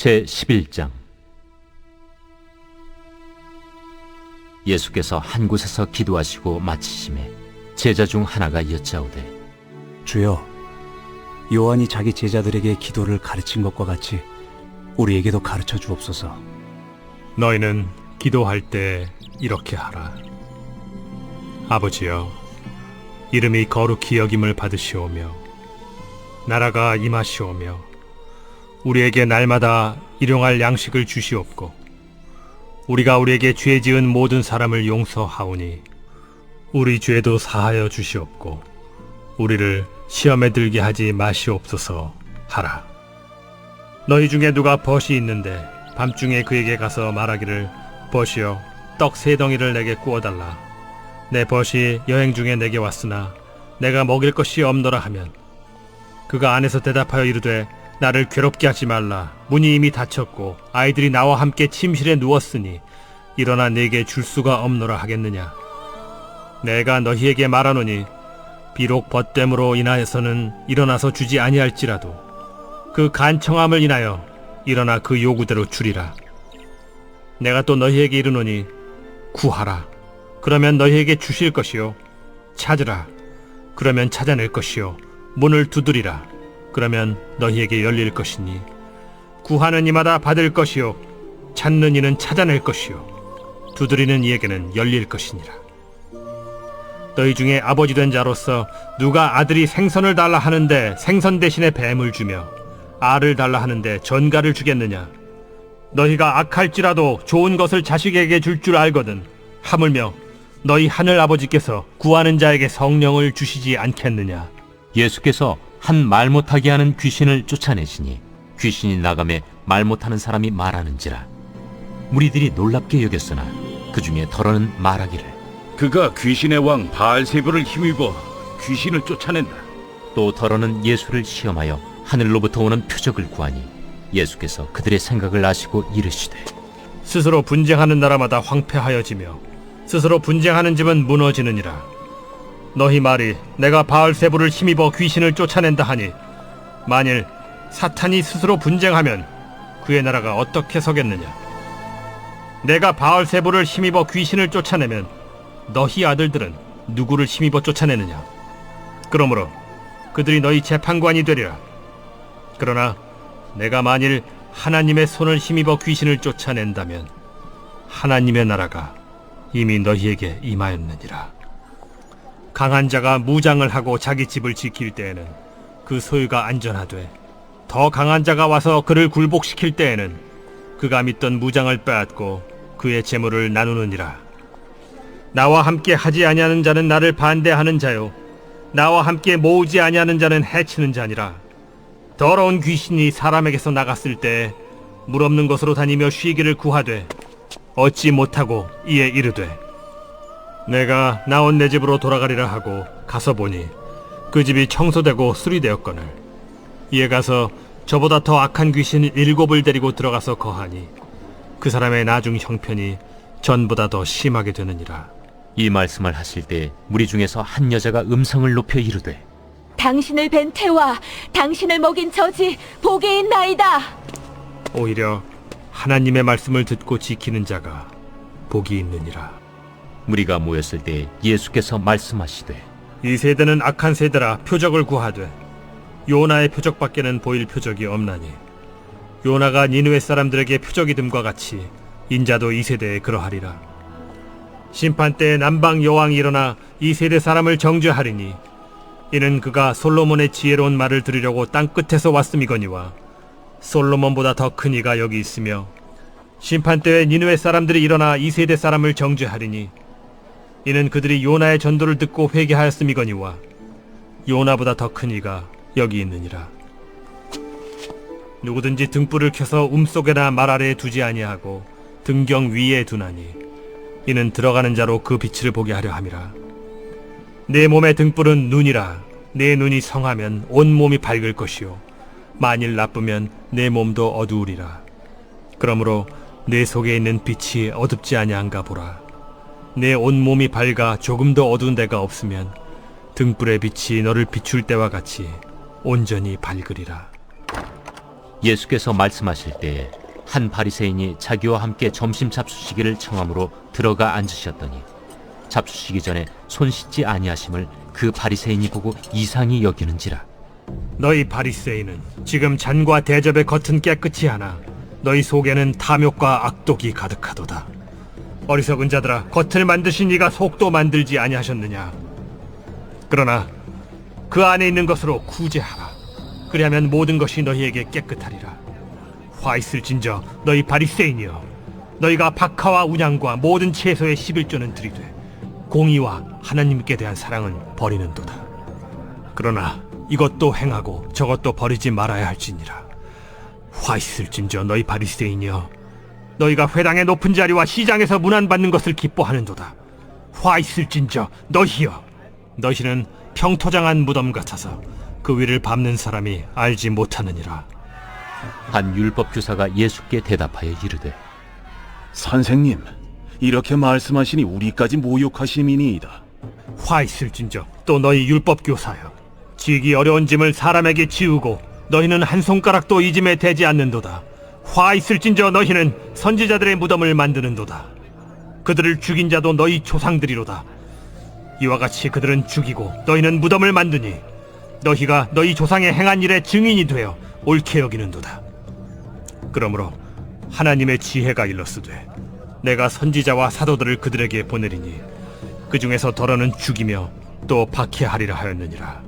제11장. 예수께서 한 곳에서 기도하시고 마치심에 제자 중 하나가 여짜오되, 주여, 요한이 자기 제자들에게 기도를 가르친 것과 같이 우리에게도 가르쳐 주옵소서. 너희는 기도할 때 이렇게 하라. 아버지여, 이름이 거룩히 여김을 받으시오며 나라가 임하시오며 우리에게 날마다 일용할 양식을 주시옵고 우리가 우리에게 죄 지은 모든 사람을 용서하오니 우리 죄도 사하여 주시옵고 우리를 시험에 들게 하지 마시옵소서 하라. 너희 중에 누가 벗이 있는데 밤중에 그에게 가서 말하기를, 벗이여, 떡 3덩이를 내게 구워달라. 내 벗이 여행 중에 내게 왔으나 내가 먹일 것이 없노라 하면, 그가 안에서 대답하여 이르되, 나를 괴롭게 하지 말라. 문이 이미 닫혔고 아이들이 나와 함께 침실에 누웠으니 일어나 네게 줄 수가 없노라 하겠느냐. 내가 너희에게 말하노니 비록 벗됨으로 인하여서는 일어나서 주지 아니할지라도 그 간청함을 인하여 일어나 그 요구대로 주리라. 내가 또 너희에게 이르노니 구하라, 그러면 너희에게 주실 것이요, 찾으라, 그러면 찾아낼 것이요, 문을 두드리라, 그러면 너희에게 열릴 것이니, 구하는 이마다 받을 것이요, 찾는 이는 찾아낼 것이요, 두드리는 이에게는 열릴 것이니라. 너희 중에 아버지 된 자로서 누가 아들이 생선을 달라 하는데 생선 대신에 뱀을 주며 알을 달라 하는데 전갈을 주겠느냐? 너희가 악할지라도 좋은 것을 자식에게 줄 줄 알거든 하물며 너희 하늘 아버지께서 구하는 자에게 성령을 주시지 않겠느냐? 예수께서 한 말 못하게 하는 귀신을 쫓아내시니 귀신이 나가매 말 못하는 사람이 말하는지라. 무리들이 놀랍게 여겼으나 그 중에 더러는 말하기를, 그가 귀신의 왕 바알세불을 힘입어 귀신을 쫓아낸다. 또 더러는 예수를 시험하여 하늘로부터 오는 표적을 구하니 예수께서 그들의 생각을 아시고 이르시되, 스스로 분쟁하는 나라마다 황폐하여지며 스스로 분쟁하는 집은 무너지느니라. 너희 말이 내가 바알세불을 힘입어 귀신을 쫓아낸다 하니, 만일 사탄이 스스로 분쟁하면 그의 나라가 어떻게 서겠느냐? 내가 바알세불을 힘입어 귀신을 쫓아내면 너희 아들들은 누구를 힘입어 쫓아내느냐? 그러므로 그들이 너희 재판관이 되리라. 그러나 내가 만일 하나님의 손을 힘입어 귀신을 쫓아낸다면 하나님의 나라가 이미 너희에게 임하였느니라. 강한 자가 무장을 하고 자기 집을 지킬 때에는 그 소유가 안전하되, 더 강한 자가 와서 그를 굴복시킬 때에는 그가 믿던 무장을 빼앗고 그의 재물을 나누느니라. 나와 함께 하지 아니하는 자는 나를 반대하는 자요, 나와 함께 모으지 아니하는 자는 해치는 자니라. 더러운 귀신이 사람에게서 나갔을 때 물 없는 곳으로 다니며 쉬기를 구하되 얻지 못하고 이에 이르되, 내가 나온 내 집으로 돌아가리라 하고 가서 보니 그 집이 청소되고 수리되었거늘, 이에 가서 저보다 더 악한 귀신 7을 데리고 들어가서 거하니 그 사람의 나중 형편이 전보다 더 심하게 되느니라. 이 말씀을 하실 때 무리 중에서 한 여자가 음성을 높여 이르되, 당신을 뵌 태와 당신을 먹인 저지 복이 있나이다. 오히려 하나님의 말씀을 듣고 지키는 자가 복이 있느니라. 무리가 모였을 때 예수께서 말씀하시되, 이 세대는 악한 세대라 표적을 구하되 요나의 표적밖에는 보일 표적이 없나니, 요나가 니느웨 사람들에게 표적이 됨과 같이 인자도 이 세대에 그러하리라. 심판 때에 남방 여왕이 일어나 이 세대 사람을 정죄하리니, 이는 그가 솔로몬의 지혜로운 말을 들으려고 땅 끝에서 왔음이거니와 솔로몬보다 더 큰 이가 여기 있으며, 심판 때에 니느웨 사람들이 일어나 이 세대 사람을 정죄하리니, 이는 그들이 요나의 전도를 듣고 회개하였음이거니와 요나보다 더 큰 이가 여기 있느니라. 누구든지 등불을 켜서 움속에나 말 아래에 두지 아니하고 등경 위에 두나니, 이는 들어가는 자로 그 빛을 보게 하려 함이라. 내 몸의 등불은 눈이라. 내 눈이 성하면 온 몸이 밝을 것이요, 만일 나쁘면 내 몸도 어두우리라. 그러므로 내 속에 있는 빛이 어둡지 아니한가 보라. 내 온 몸이 밝아 조금도 어두운 데가 없으면 등불의 빛이 너를 비출 때와 같이 온전히 밝으리라. 예수께서 말씀하실 때에 한 바리새인이 자기와 함께 점심 잡수시기를 청함으로 들어가 앉으셨더니 잡수시기 전에 손 씻지 아니하심을 그 바리새인이 보고 이상히 여기는지라. 너희 바리새인은 지금 잔과 대접의 겉은 깨끗이 하나 너희 속에는 탐욕과 악독이 가득하도다. 어리석은 자들아, 겉을 만드신 이가 속도 만들지 아니하셨느냐? 그러나 그 안에 있는 것으로 구제하라. 그리하면 모든 것이 너희에게 깨끗하리라. 화 있을진저 너희 바리새인이여, 너희가 박하와 운양과 모든 채소의 11조는 드리되 공의와 하나님께 대한 사랑은 버리는도다. 그러나 이것도 행하고 저것도 버리지 말아야 할지니라. 화 있을진저 너희 바리새인이여, 너희가 회당의 높은 자리와 시장에서 문안받는 것을 기뻐하는도다. 화 있을진저 너희여, 너희는 평토장한 무덤 같아서 그 위를 밟는 사람이 알지 못하느니라. 한 율법교사가 예수께 대답하여 이르되, 선생님, 이렇게 말씀하시니 우리까지 모욕하심이니이다. 화 있을진저 또 너희 율법교사여, 지기 어려운 짐을 사람에게 지우고 너희는 한 손가락도 이 짐에 대지 않는도다. 화 있을진저 너희는 선지자들의 무덤을 만드는도다. 그들을 죽인 자도 너희 조상들이로다. 이와 같이 그들은 죽이고 너희는 무덤을 만드니 너희가 너희 조상의 행한 일의 증인이 되어 옳게 여기는도다. 그러므로 하나님의 지혜가 일렀으되 내가 선지자와 사도들을 그들에게 보내리니 그 중에서 더러는 죽이며 또 박해하리라 하였느니라.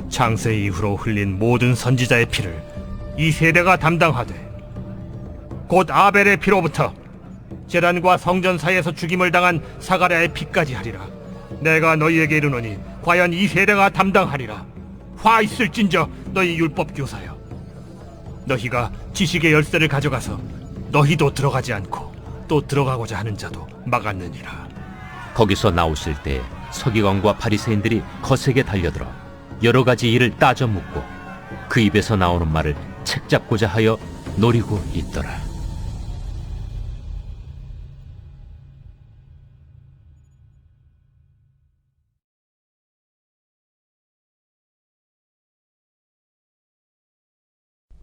창세 이후로 흘린 모든 선지자의 피를 이 세대가 담당하되 곧 아벨의 피로부터 제단과 성전 사이에서 죽임을 당한 사가랴의 피까지 하리라. 내가 너희에게 이르노니 과연 이 세대가 담당하리라. 화 있을진저 너희 율법교사여, 너희가 지식의 열쇠를 가져가서 너희도 들어가지 않고 또 들어가고자 하는 자도 막았느니라. 거기서 나오실 때 서기관과 바리새인들이 거세게 달려들어 여러 가지 일을 따져 묻고 그 입에서 나오는 말을 책잡고자 하여 노리고 있더라.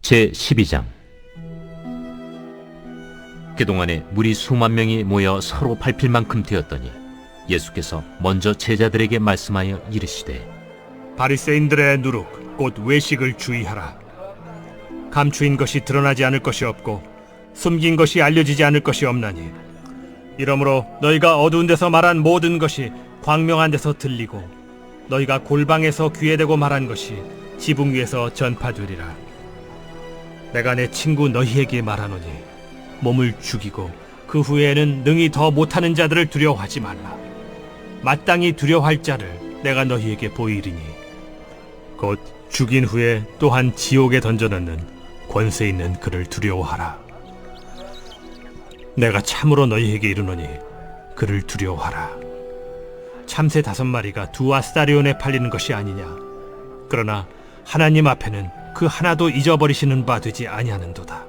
제12장. 그동안에 무리 수만 명이 모여 서로 밟힐 만큼 되었더니 예수께서 먼저 제자들에게 말씀하여 이르시되, 바리새인들의 누룩 곧 외식을 주의하라. 감추인 것이 드러나지 않을 것이 없고 숨긴 것이 알려지지 않을 것이 없나니 이러므로 너희가 어두운 데서 말한 모든 것이 광명한 데서 들리고 너희가 골방에서 귀에 대고 말한 것이 지붕 위에서 전파되리라. 내가 내 친구 너희에게 말하노니 몸을 죽이고 그 후에는 능히 더 못하는 자들을 두려워하지 말라. 마땅히 두려워할 자를 내가 너희에게 보이리니 곧 죽인 후에 또한 지옥에 던져넣는 권세 있는 그를 두려워하라. 내가 참으로 너희에게 이르노니 그를 두려워하라. 참새 5마리가 2아스타리온에 팔리는 것이 아니냐. 그러나 하나님 앞에는 그 하나도 잊어버리시는 바 되지 아니하는도다.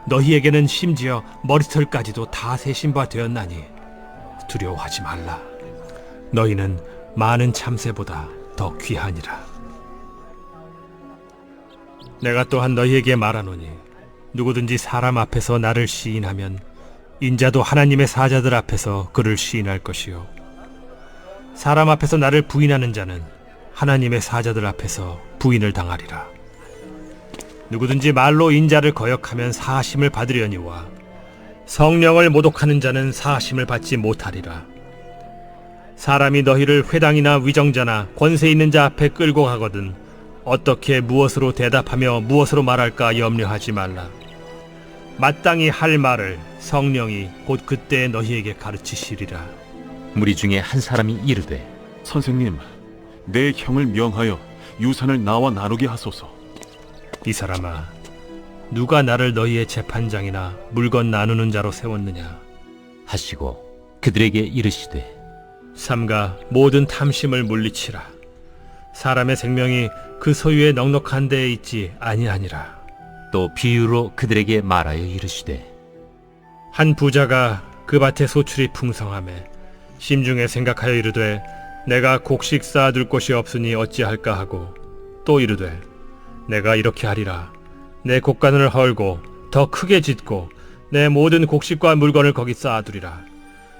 너희에게는 심지어 머리털까지도 다 세신 바 되었나니 두려워하지 말라. 너희는 많은 참새보다 더 귀하니라. 내가 또한 너희에게 말하노니 누구든지 사람 앞에서 나를 시인하면 인자도 하나님의 사자들 앞에서 그를 시인할 것이요, 사람 앞에서 나를 부인하는 자는 하나님의 사자들 앞에서 부인을 당하리라. 누구든지 말로 인자를 거역하면 사하심을 받으려니와 성령을 모독하는 자는 사하심을 받지 못하리라. 사람이 너희를 회당이나 위정자나 권세 있는 자 앞에 끌고 가거든 어떻게 무엇으로 대답하며 무엇으로 말할까 염려하지 말라. 마땅히 할 말을 성령이 곧 그때 너희에게 가르치시리라. 무리 중에 한 사람이 이르되, 선생님, 내 형을 명하여 유산을 나와 나누게 하소서. 이 사람아, 누가 나를 너희의 재판장이나 물건 나누는 자로 세웠느냐 하시고 그들에게 이르시되, 삼가 모든 탐심을 물리치라. 사람의 생명이 그 소유의 넉넉한 데에 있지 아니하니라. 또 비유로 그들에게 말하여 이르시되, 한 부자가 그 밭에 소출이 풍성하매 심중에 생각하여 이르되 내가 곡식 쌓아둘 곳이 없으니 어찌할까 하고 또 이르되 내가 이렇게 하리라. 내 곡간을 헐고 더 크게 짓고 내 모든 곡식과 물건을 거기 쌓아두리라.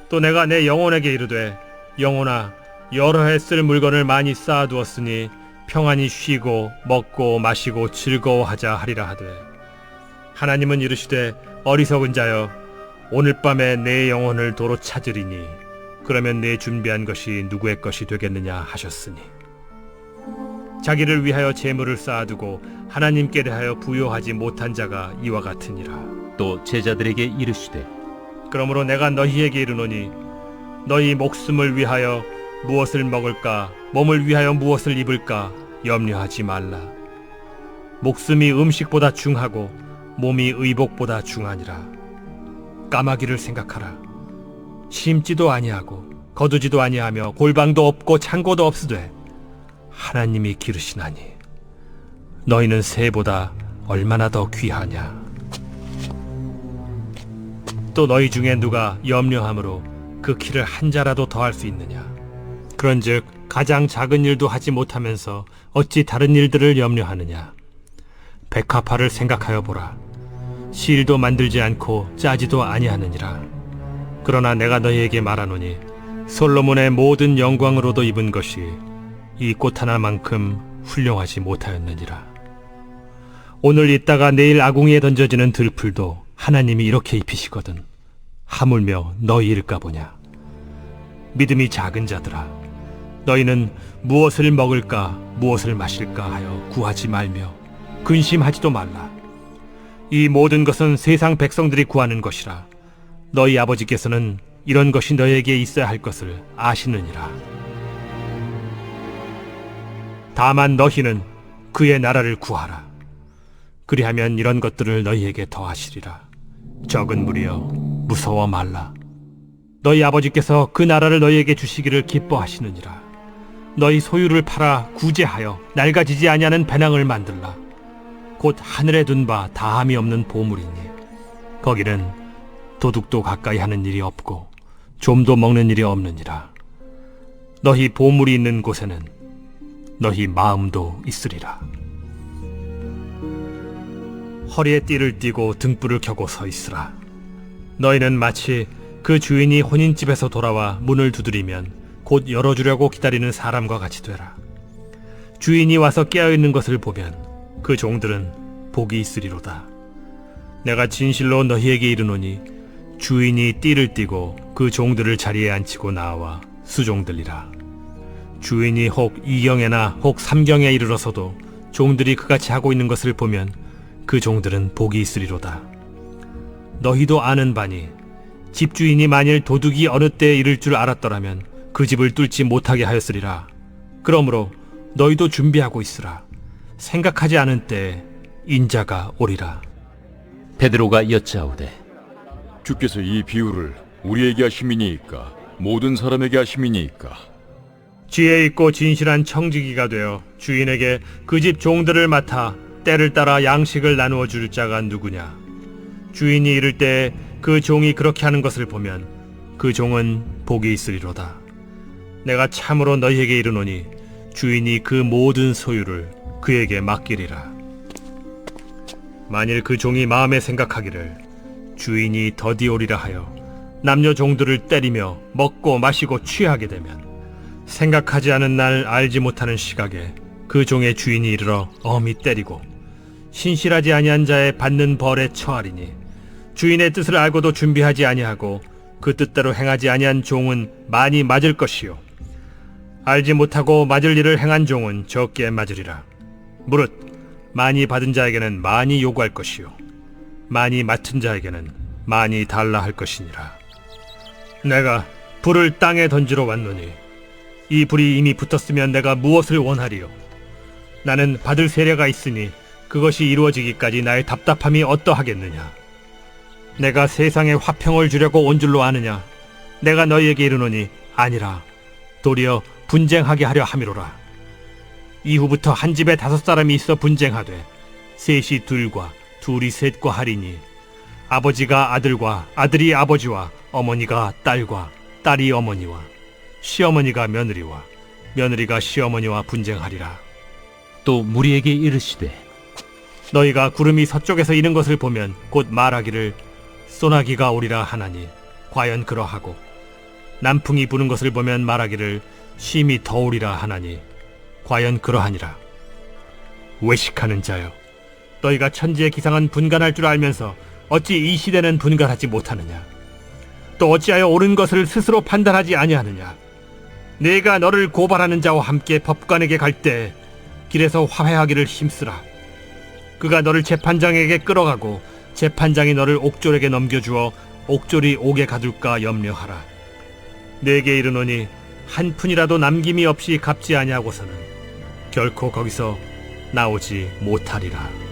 또 내가 내 영혼에게 이르되 영혼아 여러 해 쓸 물건을 많이 쌓아두었으니 평안히 쉬고 먹고 마시고 즐거워하자 하리라 하되 하나님은 이르시되 어리석은 자여 오늘 밤에 내 영혼을 도로 찾으리니 그러면 내 준비한 것이 누구의 것이 되겠느냐 하셨으니 자기를 위하여 재물을 쌓아두고 하나님께 대하여 부요하지 못한 자가 이와 같으니라. 또 제자들에게 이르시되 그러므로 내가 너희에게 이르노니 너희 목숨을 위하여 무엇을 먹을까 몸을 위하여 무엇을 입을까 염려하지 말라. 목숨이 음식보다 중하고 몸이 의복보다 중하니라. 까마귀를 생각하라. 심지도 아니하고 거두지도 아니하며 골방도 없고 창고도 없으되 하나님이 기르시나니 너희는 새보다 얼마나 더 귀하냐. 또 너희 중에 누가 염려함으로 그 키를 한 자라도 더할 수 있느냐. 그런즉 가장 작은 일도 하지 못하면서 어찌 다른 일들을 염려하느냐. 백합화를 생각하여 보라. 실도 만들지 않고 짜지도 아니하느니라. 그러나 내가 너희에게 말하노니 솔로몬의 모든 영광으로도 입은 것이 이 꽃 하나만큼 훌륭하지 못하였느니라. 오늘 있다가 내일 아궁이에 던져지는 들풀도 하나님이 이렇게 입히시거든 하물며 너희일까 보냐. 믿음이 작은 자들아 너희는 무엇을 먹을까 무엇을 마실까 하여 구하지 말며 근심하지도 말라. 이 모든 것은 세상 백성들이 구하는 것이라. 너희 아버지께서는 이런 것이 너희에게 있어야 할 것을 아시느니라. 다만 너희는 그의 나라를 구하라. 그리하면 이런 것들을 너희에게 더하시리라. 적은 무리여 무서워 말라. 너희 아버지께서 그 나라를 너희에게 주시기를 기뻐하시느니라. 너희 소유를 팔아 구제하여 낡아지지 아니하는 배낭을 만들라. 곧 하늘에 둔 바 다함이 없는 보물이니 거기는 도둑도 가까이 하는 일이 없고 좀도 먹는 일이 없느니라. 너희 보물이 있는 곳에는 너희 마음도 있으리라. 허리에 띠를 띠고 등불을 켜고 서 있으라. 너희는 마치 그 주인이 혼인집에서 돌아와 문을 두드리면 곧 열어주려고 기다리는 사람과 같이 되라. 주인이 와서 깨어있는 것을 보면 그 종들은 복이 있으리로다. 내가 진실로 너희에게 이르노니 주인이 띠를 띠고 그 종들을 자리에 앉히고 나와 수종들리라. 주인이 혹 2경에나 혹 3경에 이르러서도 종들이 그같이 하고 있는 것을 보면 그 종들은 복이 있으리로다. 너희도 아는 바니 집주인이 만일 도둑이 어느 때에 이를 줄 알았더라면 그 집을 뚫지 못하게 하였으리라. 그러므로 너희도 준비하고 있으라. 생각하지 않은 때에 인자가 오리라. 베드로가 여짜오되 주께서 이 비유를 우리에게 하심이니이까 모든 사람에게 하심이니이까. 지혜 있고 진실한 청지기가 되어 주인에게 그 집 종들을 맡아 때를 따라 양식을 나누어 줄 자가 누구냐. 주인이 이를 때에 그 종이 그렇게 하는 것을 보면 그 종은 복이 있으리로다. 내가 참으로 너희에게 이르노니 주인이 그 모든 소유를 그에게 맡기리라. 만일 그 종이 마음에 생각하기를 주인이 더디 오리라 하여 남녀 종들을 때리며 먹고 마시고 취하게 되면 생각하지 않은 날 알지 못하는 시각에 그 종의 주인이 이르러 엄히 때리고 신실하지 아니한 자의 받는 벌에 처하리니 주인의 뜻을 알고도 준비하지 아니하고 그 뜻대로 행하지 아니한 종은 많이 맞을 것이요 알지 못하고 맞을 일을 행한 종은 적게 맞으리라. 무릇 많이 받은 자에게는 많이 요구할 것이요 많이 맡은 자에게는 많이 달라 할 것이니라. 내가 불을 땅에 던지러 왔노니 이 불이 이미 붙었으면 내가 무엇을 원하리요. 나는 받을 세례가 있으니 그것이 이루어지기까지 나의 답답함이 어떠하겠느냐. 내가 세상에 화평을 주려고 온 줄로 아느냐. 내가 너희에게 이르노니 아니라 도리어 분쟁하게 하려 함이로라. 이후부터 한 집에 5사람이 있어 분쟁하되 셋이 둘과 둘이 셋과 하리니 아버지가 아들과 아들이 아버지와 어머니가 딸과 딸이 어머니와 시어머니가 며느리와 며느리가 시어머니와 분쟁하리라. 또 무리에게 이르시되 너희가 구름이 서쪽에서 이는 것을 보면 곧 말하기를 소나기가 오리라 하나니 과연 그러하고 남풍이 부는 것을 보면 말하기를 심히 더우리라 하나니 과연 그러하니라. 외식하는 자여, 너희가 천지의 기상은 분간할 줄 알면서 어찌 이 시대는 분간하지 못하느냐? 또 어찌하여 옳은 것을 스스로 판단하지 아니하느냐? 내가 너를 고발하는 자와 함께 법관에게 갈 때 길에서 화해하기를 힘쓰라. 그가 너를 재판장에게 끌어가고 재판장이 너를 옥졸에게 넘겨주어 옥졸이 옥에 가둘까 염려하라. 내게 이르노니 한 푼이라도 남김이 없이 갚지 아니하고서는 결코 거기서 나오지 못하리라.